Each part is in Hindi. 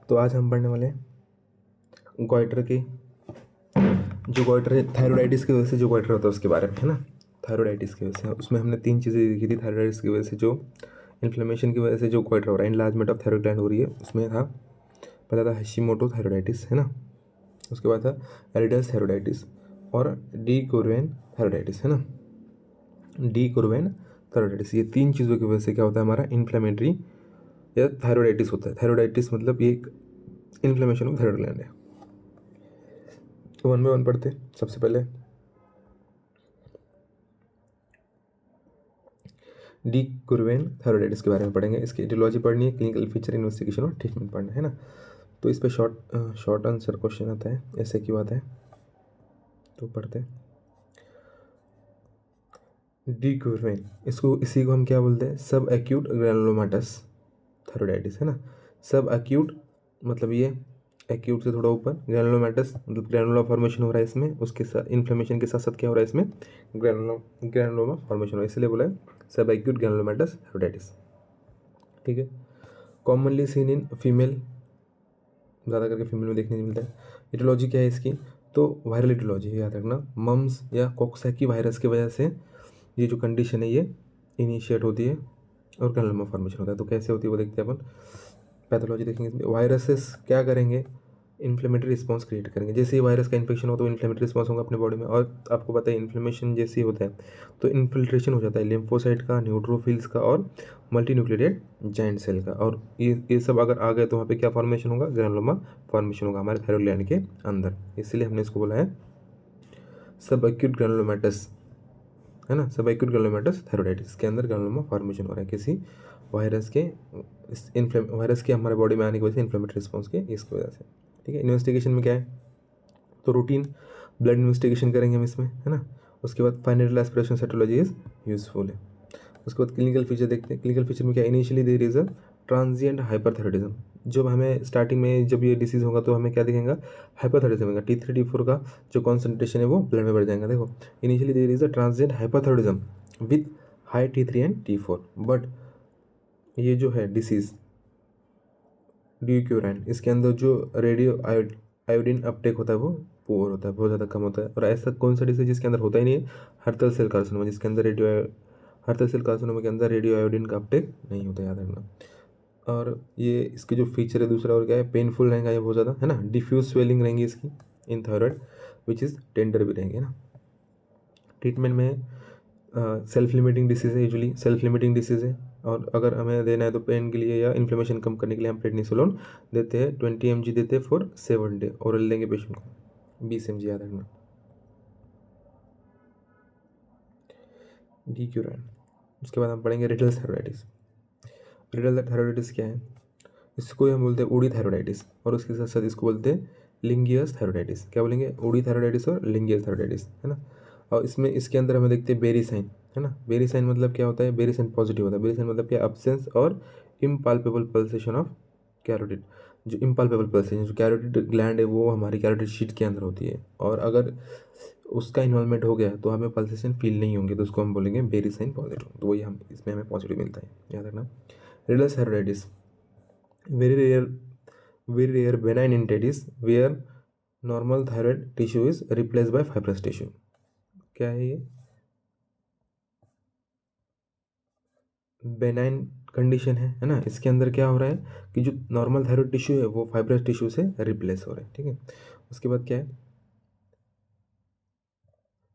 तो आज हम पढ़ने वाले हैं गॉइटर के, जो गॉइटर है थायराइडाइटिस की वजह से जो गॉइटर होता है उसके बारे में, है ना। थायराइडाइटिस की वजह से उसमें हमने 3 चीज़ें देखी थी। थायराइडाइटिस की वजह से जो इन्फ्लेमेशन की वजह से जो गॉइटर हो रहा है, इनलार्जमेंट ऑफ थायराइड ग्लैंड हो रही है, उसमें था पहला था हशीमोटो थायराइडाइटिस, है ना। उसके बाद था एरिडस थायराइडाइटिस और डी कुर्वेन थायराइडाइटिस, है ना। डी कुर्वेन थायराइडाइटिस, ये 3 चीज़ों की वजह से क्या होता है हमारा इन्फ्लेमेटरी या थायराइडाइटिस होता है। थायराइडाइटिस मतलब ये एक इन्फ्लेमेशन ऑफ थायराइड ग्लैंड है। तो 1 बाय 1 पढ़ते। सबसे पहले डी कुर्वेन थायराइडाइटिस के बारे में पढ़ेंगे। इसकी एटियोलॉजी पढ़नी है, क्लिनिकल फीचर, इन्वेस्टिगेशन और ट्रीटमेंट पढ़ना है ना। तो इस पे शॉर्ट आंसर क्वेश्चन आता है, ऐसे क्यों आता है तो पढ़ते। डी कुर्वेन, इसी को हम क्या बोलते हैं, सब एक्यूट ग्रैनुलोमाटस थायराइडाइटिस, है ना। सब एक्यूट मतलब ये एक्यूट से थोड़ा ऊपर, ग्रैनुलोमाटस मतलब ग्रैनुला फॉर्मेशन हो रहा है इसमें, उसके साथ इन्फ्लेमेशन के साथ साथ क्या हो रहा है इसमें, ग्रैनुलोमा फॉर्मेशन हो रहा है, इसलिए बोला है सब एक्यूट ग्रैनुलोमाटस थायराइडाइटिस। ठीक है। कॉमनली सीन इन फीमेल, ज़्यादा करके फीमेल में देखने को मिलता है। इटियोलॉजी क्या है इसकी, तो वायरल इटियोलॉजी याद रखना, मम्स या कोक्सैकी वायरस की वजह से ये जो कंडीशन है ये इनिशिएट होती है और ग्रैनुलोमा फॉर्मेशन होता है। तो कैसे होती है वो देखते हैं अपन। पैथोलॉजी देखेंगे, वायरसेस क्या करेंगे, इन्फ्लेमेटरी रिस्पॉन्स क्रिएट करेंगे। जैसे ही वायरस का इन्फेक्शन हो तो इन्फ्लेमेटरी रिस्पॉन्स होगा अपने बॉडी में, और आपको पता है इन्फ्लेमेशन जैसे ही होता है तो इन्फिल्ट्रेशन हो जाता है लिम्फोसाइट का, न्यूट्रोफिल्स का और मल्टीन्यूक्लिएटेड जाइंट सेल का, और ये सब अगर आ गए तो वहाँ पे क्या फॉर्मेशन होगा, ग्रैनुलोमा फॉर्मेशन होगा हमारे थायराइड ग्लैंड के अंदर। इसलिए हमने इसको बोला है सब एक्यूट ग्रैनुलोमेटस, है ना। सब एक्यूट ग्रैनुलोमेटस थायराइडाइटिस के अंदर ग्रैनुलोमा फॉर्मेशन हो रहा है किसी वायरस के, वायरस के हमारे बॉडी में आने की वजह से, इन्फ्लेमेटरी रिस्पॉन्स के इसकी वजह से। ठीक है। इन्वेस्टिगेशन में क्या है, तो रूटीन ब्लड इन्वेस्टिगेशन करेंगे हम इसमें, है ना। उसके बाद final aspiration cytology is useful है। उसके बाद क्लिनिकल फीचर देखते हैं। क्लिनिकल फीचर में क्या, initially there is a transient hyperthyroidism. जब हमें स्टार्टिंग में जब ये डिसीज होगा तो हमें क्या दिखेगा, हाइपरथायराइडिज्म होगा। T3 T4 का जो कॉन्सेंट्रेशन है वो ब्लड में बढ़ जाएगा। देखो initially there is a transient hyperthyroidism with high T3 and T4, but ये जो है डिसीज ड्यूक्यूराइन, इसके अंदर जो रेडियो आयोडीन अपटेक होता है वो पुअर होता है, बहुत ज़्यादा कम होता है। और ऐसा कौन सा डिसीज जिसके अंदर होता ही नहीं है, हर्तल सेल कार्सिनोमा, जिसके अंदर हर्तल सेल कार्सिनोमा के अंदर रेडियो आयोडीन का अपटेक नहीं होता, याद रखना। और ये इसके जो फीचर है दूसरा और क्या है, पेनफुल रहेगा ये बहुत ज़्यादा, है ना। डिफ्यूज स्वेलिंग रहेंगी इसकी इन थायराइड विच इज़ टेंडर भी रहेंगे ना। ट्रीटमेंट में सेल्फ लिमिटिंग डिसीज़ है, यूजुअली सेल्फ लिमिटिंग डिसीज़ है, और अगर हमें देना है तो पेन के लिए या इन्फ्लेमेशन कम करने के लिए हम प्रेडनिसोलोन देते हैं, 20 mg देते हैं फॉर 7 डे, ओरल देंगे पेशेंट को 20 mg, याद रखना। डीक्यूराइन। उसके बाद हम पढ़ेंगे रिडल थायराइडाइटिस। रिडल थायराइडाइटिस क्या है, इसको हम बोलते हैं उडी थायराइडाइटिस, और उसके साथ साथ इसको बोलते हैं लिंगियस थायराइडाइटिस। क्या बोलेंगे, उडी थायराइडाइटिस और लिंगियस थायराइडाइटिस, है ना। और इसमें इसके अंदर हमें देखते हैं बेरी साइन, है ना। बेरी साइन मतलब क्या होता है, बेरी साइन पॉजिटिव होता है। बेरी साइन मतलब क्या, अब्सेंस और इम्पाल्पेबल पल्सेशन ऑफ कैरोटिड। जो इम्पाल्पेबल पल्सेशन, जो कैरोटिड ग्लैंड है वो हमारी कैरोटिड शीट के अंदर होती है, और अगर उसका इन्वॉल्वमेंट हो गया तो हमें पल्सेशन फील नहीं होंगे, तो उसको हम बोलेंगे बेरी साइन पॉजिटिव। तो वही हम इसमें हमें पॉजिटिव मिलता है, याद रखना। Riddle thyroiditis, very rare very rare benign entities where normal thyroid tissue is replaced by fibrous tissue। क्या है ये, बेनाइन कंडीशन है ना। इसके अंदर क्या हो रहा है कि जो नॉर्मल थायराइड टिश्यू है वो फाइब्रस टिश्यू से रिप्लेस हो रहा है। ठीक है। उसके बाद क्या है,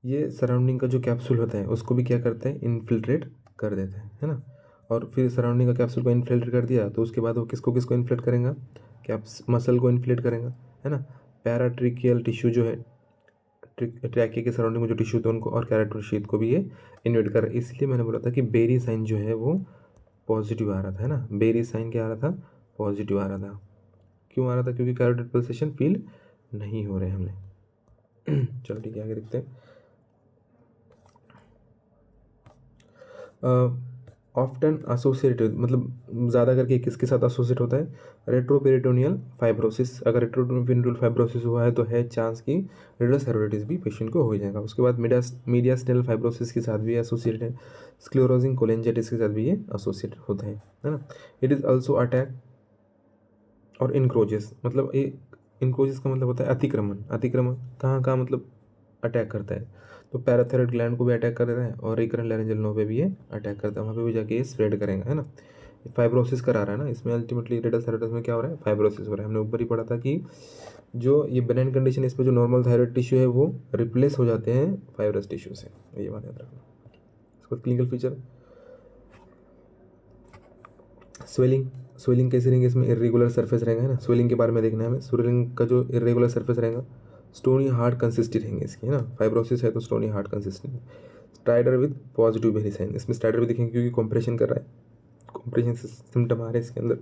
ये सराउंडिंग का जो कैप्सूल होता है उसको भी क्या करते हैं, इन्फिल्ट्रेट कर देते हैं, है ना। और फिर सराउंडिंग का कैप्सूल को इन्फिल्ट्रेट कर दिया तो उसके बाद वो किसको किसको इन्फ्लेट करेगा, मसल को इन्फ्लेट करेगा, है ना। पैराट्रिकियल टिश्यू जो है, ट्रैके के सराउंडिंग में जो टिश्यू थे उनको, और कैरोटिड शीथ को भी ये इन्वेट कर। इसलिए मैंने बोला था कि बेरी साइन जो है वो पॉजिटिव आ रहा था, है ना। बेरी साइन क्या आ रहा था, पॉजिटिव आ रहा था। क्यों आ रहा था, क्योंकि कैरोटिड पल्सेशन फील नहीं हो रहे हमने। चलो ठीक है, आगे देखते हैं। ऑफ्टन एसोसिएटेड मतलब ज़्यादा करके किसके साथ एसोसिएट होता है, रेट्रोपेरिटोनियल फाइब्रोसिस। अगर रेट्रोपेरिटोनियल फाइब्रोसिस हुआ है तो है चांस कि रिडल थायराइडाइटिस भी पेशेंट को हो जाएगा। उसके बाद मीडियास्टिनल फाइब्रोसिस के साथ भी एसोसिएटेड है, स्क्लेरोजिंग कोलेंजाइटिस के साथ भी ये एसोसिएटेड होता है ना। इट इज़ ऑल्सो अटैक और इनक्रोचेस, मतलब ये इनक्रोचेस का मतलब होता है अतिक्रमण। अतिक्रमण कहाँ कहाँ मतलब अटैक करता है, तो पैराथायरॉइड ग्लैंड को भी अटैक कर देता है और रिकरेंट लैरिंजियल नर्व पे भी ये अटैक करता है, वहाँ पे भी जाके ये स्प्रेड करेगा, है ना। फाइब्रोसिस करा रहा है ना इसमें, अल्टीमेटली इरेक्टाइल थायराइडिस में क्या हो रहा है, फाइब्रोसिस हो रहा है। हमने ऊपर ही पढ़ा था कि जो ये बेनाइन कंडीशन है, इस पर जो नॉर्मल थायराइड टिश्यू है वो रिप्लेस हो जाते हैं फाइब्रस टिश्यू से, ये बात याद रखना। इसका क्लिनिकल फीचर, स्वेलिंग। स्वेलिंग कैसी रहेंगे इसमें, इरेगुलर सरफेस रहेगा, है ना। स्वेलिंग के बारे में देखना है हमें, स्वेलिंग का जो इरेगुलर सरफेस रहेगा, स्टोनी हार्ड कंसिस्टी रहेंगे इसकी, है ना। फाइब्रोसिस है तो stony hard consistency. Stridor with positive Berry sign, इसमें स्ट्राइडर भी दिखेंगे क्योंकि कॉम्प्रेशन कर रहा है, कॉम्प्रेशन सिम्टम आ रहे हैं इसके अंदर।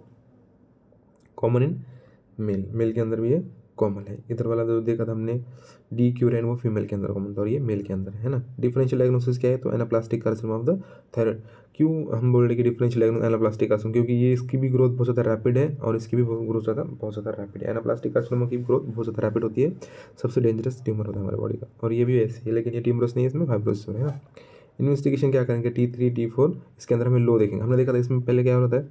कॉमन इन मेल, मेल के अंदर भी ये कॉमन है। इधर वाला जो देखा था हमने डी क्यूरेन, वो फीमेल के अंदर कॉमन था और ये मेल के अंदर है ना। डिफरेंशियल डायग्नोसिस क्या है, तो anaplastic carcinoma of the thyroid. क्यों हम बोल रहे कि डिफरेंशियल एनाप्लास्टिक कार्सिनोमा, क्योंकि ये इसकी भी ग्रोथ बहुत ज़्यादा रैपिड है और इसकी भी ग्रोथ बहुत ज़्यादा रैपिड है। एनाप्लास्टिक कार्सिनोमा की ग्रोथ बहुत ज़्यादा रैपिड होती है, सबसे डेंजरस ट्यूमर होता है हमारे बॉडी का, और ये भी ऐसे है, लेकिन ये ट्यूमरस नहीं है, इसमें फाइब्रोसिस हो रहा है ना। इन्वेस्टिगेशन क्या करेंगे, T3 T4 इसके अंदर हमें लो देखेंगे। हमने देखा था इसमें पहले क्या होता है,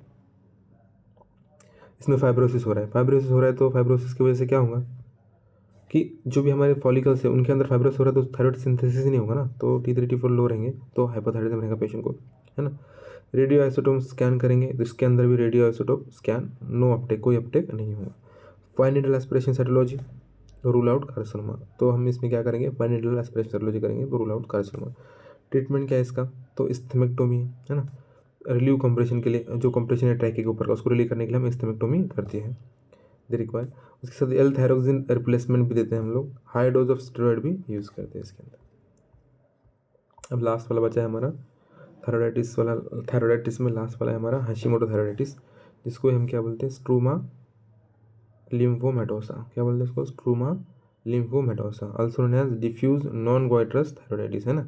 इसमें फाइब्रोसिस हो रहा है। फाइब्रोसिस हो रहा है तो फाइब्रोसिस की वजह से क्या होगा कि जो भी हमारे फॉलिकल्स है उनके अंदर फाइब्रोसिस हो रहा है तो थायराइड सिंथेसिस ही नहीं होगा ना, तो T3 T4 लो रहेंगे तो हाइपोथायराइडिज्म रहेगा पेशेंट को, है ना। रेडियो आइसोटोप स्कैन करेंगे तो इसके अंदर भी radio isotope scan, no uptake, कोई अपटेक नहीं होगा। Fine needle aspiration cytology rule out carcinoma, तो हम इसमें क्या करेंगे, फाइन नीडल एस्पिरेशन साइटोलॉजी करेंगे तो रूल आउट कार्सिनोमा। ट्रीटमेंट क्या है इसका, तो इस्थेमेक्टोमी है ना, रिलीव कंप्रेशन के लिए, जो कंप्रेशन है ट्रैके के ऊपर का उसको रिलीव करने के लिए हम इस्थेमेक्टोमी करते हैं दे रिक्वायर। उसके साथ एल थायरोक्सिन रिप्लेसमेंट भी देते हैं हम लोग, हाई डोज ऑफ स्टेरॉइड भी यूज़ करते हैं इसके अंदर। अब लास्ट वाला बचा है हमारा थायराइडाइटिस वाला। थायराइडाइटिस में लास्ट वाला है हमारा हाशिमोटो थायराइडाइटिस, जिसको हम क्या बोलते हैं, स्ट्रूमा लिम्फोमेटोसा। क्या बोलते हैं इसको, struma lymphomatosa, also known as diffuse non goitrous thyroiditis, है ना।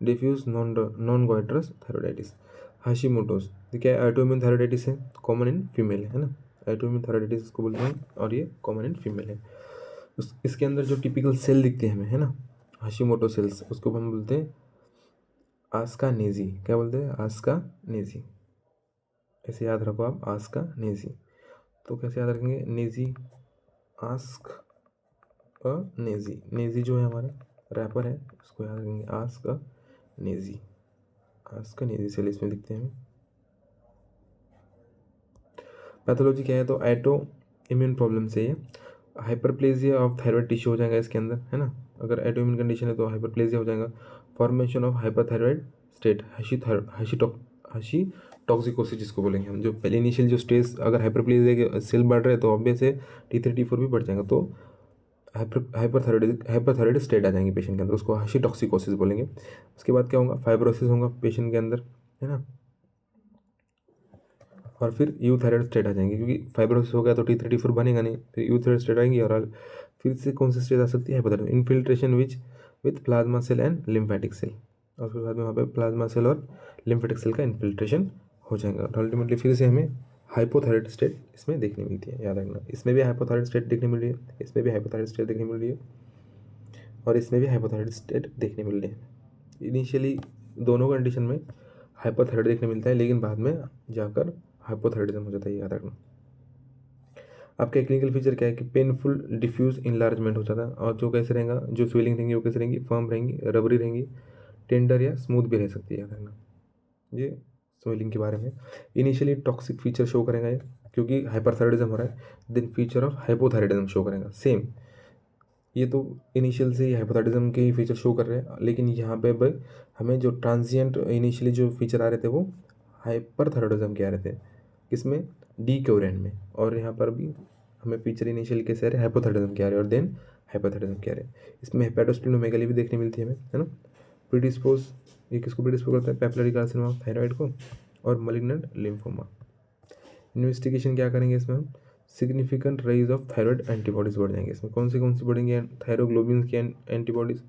Diffuse non goitrous thyroiditis, Hashimoto's. ये क्या है, ऑटोइम्यून थायराइडाइटिस है, कॉमन इन फीमेल है ना। ऑटोइम्यून थायराइडाइटिस इसको बोलते हैं और ये कॉमन इन फीमेल है। इसके अंदर जो टिपिकल सेल दिखते हैं हमें, है ना, हाशिमोटो सेल्स, उसको हम बोलते हैं आस्का नेजी। क्या बोलते हैं, आस्का नेजी। ऐसे याद रखो आप, आस्का नेजी। तो कैसे याद रखेंगे, नेजी, आस्क अ नेजी। नेजी जो है हमारा रैपर है, उसको याद रखेंगे, ask a Naezy. Ask a Naezy cell इसमें दिखते हैं हमें। पैथोलॉजी क्या है, तो एटो इम्यून प्रॉब्लम से ये हाइपरप्लेजिया ऑफ थायराइड टिश्यू हो जाएगा इसके अंदर, है ना। अगर एटो इम्यून कंडीशन है तो हाइपरप्लेजिया हो जाएगा। Formation of hyperthyroid state, Hashitoxicosis जिसको बोलेंगे हम, जो पहले इनिशियल जो स्टेज, अगर हाइपरप्लेजिया के सेल बढ़ रहे हैं तो ऑब्वियस है T3 T4 भी बढ़ जाएगा, तो हाइपरथायराइड स्टेट आ जाएंगे पेशेंट के अंदर, उसको हाशी टॉक्सिकोसिस बोलेंगे। उसके बाद क्या होगा, फाइब्रोसिस होगा पेशेंट के अंदर, है ना। और फिर यूथायराइड स्टेट आ जाएंगे, क्योंकि फाइब्रोसिस हो गया तो T3 T4 बनेगा नहीं, फिर यूथायराइड स्टेट आएंगी। और फिर से कौन सी स्टेज आ सकती है, hypothyroid infiltration with plasma cell and lymphatic cell, और फिर बाद में वहाँ पे प्लाज्मा सेल और लिम्फेटिक सेल का इन्फिल्ट्रेशन हो जाएगा। और अल्टीमेटली फिर से हमें हाइपोथायराइड स्टेट इसमें देखने मिलती है, याद रखना। इसमें भी हाइपोथायराइड स्टेट देखने मिल रही है, इसमें भी हाइपोथायराइड स्टेट देखने मिल रही है, और इसमें भी हाइपोथायराइड स्टेट देखने मिल रही है। इनिशियली दोनों कंडीशन में हाइपोथायराइड देखने मिलता है, लेकिन बाद में जाकर हाइपोथायराइडिज्म हो जाता है, याद रखना। आपका क्लिनिकल फीचर क्या है कि पेनफुल डिफ्यूज इनलार्जमेंट हो जाता है, और जो कैसे रहेगा, जो स्वेलिंग रहेंगी वो कैसे रहेंगी, फर्म रहेंगी, रबरी रहेंगी, टेंडर या स्मूथ भी रह सकती है, याद रखना। ये स्वेलिंग के बारे में। इनिशियली टॉक्सिक फीचर शो करेगा ये, क्योंकि हाइपरथायराइडिज्म हो रहा है, then feature of hypothyroidism show करेगा सेम। ये तो इनिशियल से ही हाइपोथायराइडिज्म के ही फीचर शो कर रहे हैं, लेकिन यहाँ पे अब हमें जो ट्रांजिएंट इनिशियली जो फीचर आ रहे थे वो हाइपरथायराइडिज्म के आ रहे थे, किसमें, डी क्यूरेन में। और यहाँ पर भी हमें फीचर इनिशियल कैसे आ रहे हैं, हाइपोथायराइडिज्म के आ रहे हैं, और देन हाइपरथायराइडिज्म के आ रहे हैं। इसमें हेपेटोस्प्लेनोमेगाली भी देखने मिलती है हमें, है ना। प्रीडिस्पोज, ये किसको प्रीडिस्पोज करता है, पेपिलरी कार्सिनोमा ऑफ थायराइड को, और मलिग्नेंट लिम्फोमा। इन्वेस्टिगेशन क्या करेंगे इसमें हम, significant raise of thyroid antibodies बढ़ जाएंगे इसमें। कौन सी बढ़ेंगे, थायरोग्लोबिन की antibodies,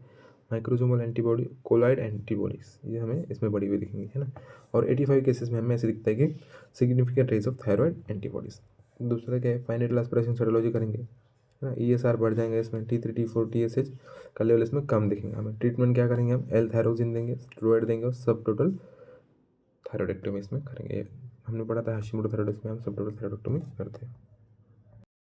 microsomal antibody, colloid antibodies, ये हमें इसमें बड़ी हुई दिखेंगी, है ना। और 85 केसेस में हमें ऐसे दिखता है कि significant raise of thyroid antibodies. दूसरा क्या है, फाइनेटल एस्पिरेशन साइटोलॉजी करेंगे, है ना। ESR बढ़ जाएंगे इसमें, T3 T4 TSH का लेवल इसमें कम दिखेंगे हमें। ट्रीटमेंट क्या करेंगे हम, एल थायरोक्सिन देंगे, स्टेरॉइड देंगे, और सब टोटल थायराइडेक्टोमी इसमें करेंगे। हमने पढ़ा था हाशिमोटो थायराइडिस में हम सब टोटल थायराइडेक्टोमी करते हैं।